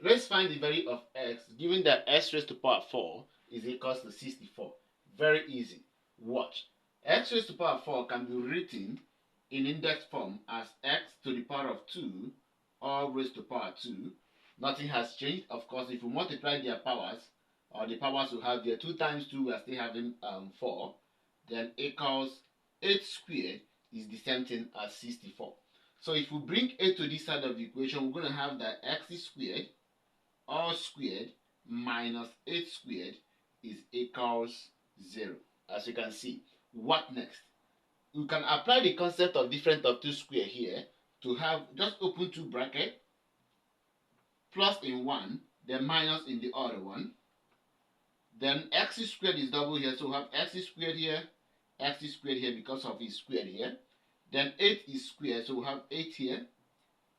Let's find the value of x given that x raised to the power 4 is equals to 64. Very easy. Watch. X raised to the power 4 can be written in index form as x to the power of 2 all raised to the power 2. Nothing has changed. Of course, if we multiply their powers, or the powers we have there, 2 times 2 we are still having 4, then equals 8 squared is the same thing as 64. So if we bring 8 to this side of the equation, we're going to have that x squared all squared minus 8 squared is equals 0. As you can see, what next? You can apply the concept of difference of 2 square here to have just open 2 bracket, plus in one, then minus in the other one. Then x squared is double here, so we have x squared here because of its squared here. Then 8 is squared, so we have 8 here,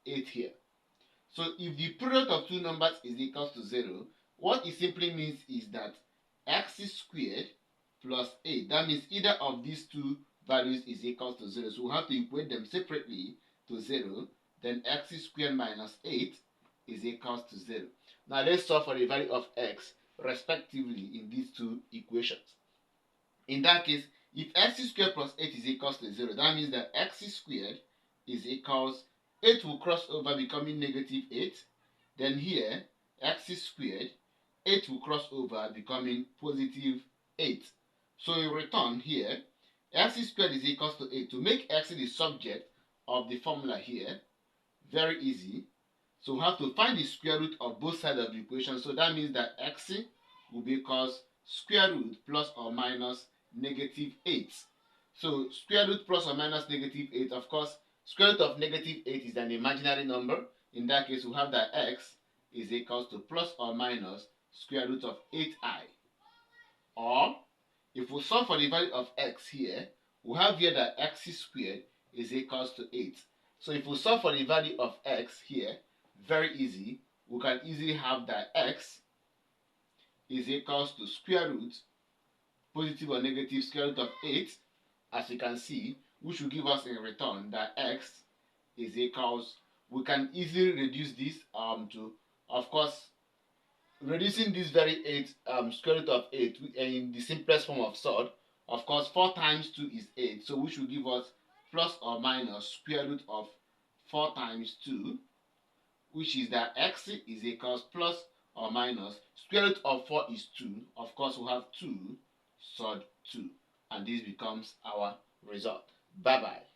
8 here. So if the product of two numbers is equals to 0, what it simply means is that x squared plus 8, that means either of these two values is equals to 0. So we have to equate them separately to 0. Then x squared minus 8 is equals to 0. Now let's solve for the value of x respectively in these two equations. In that case, if x squared plus 8 is equals to 0, that means that x squared is equals 8 will cross over becoming negative 8. Then here, x squared, 8 will cross over becoming positive 8. So in return here, x squared is equals to 8. To make x the subject of the formula here, very easy. So we have to find the square root of both sides of the equation. So that means that x will be equals square root plus or minus negative 8. So square root plus or minus negative 8, of course, square root of negative 8 is an imaginary number. In that case, we have that x is equals to plus or minus square root of 8i. Or, if we solve for the value of x here, we have here that x squared is equals to 8. So if we solve for the value of x here, very easy, we can easily have that x is equals to square root, positive or negative square root of 8, as you can see, which will give us in return that x is equals, we can easily reduce this to, of course, reducing this very 8 square root of 8 in the simplest form of sort. Of course, 4 times 2 is 8, so which will give us plus or minus square root of 4 times 2, which is that x is equals plus or minus square root of 4 is 2. Of course, we have 2 sod 2, and this becomes our result. Bye bye.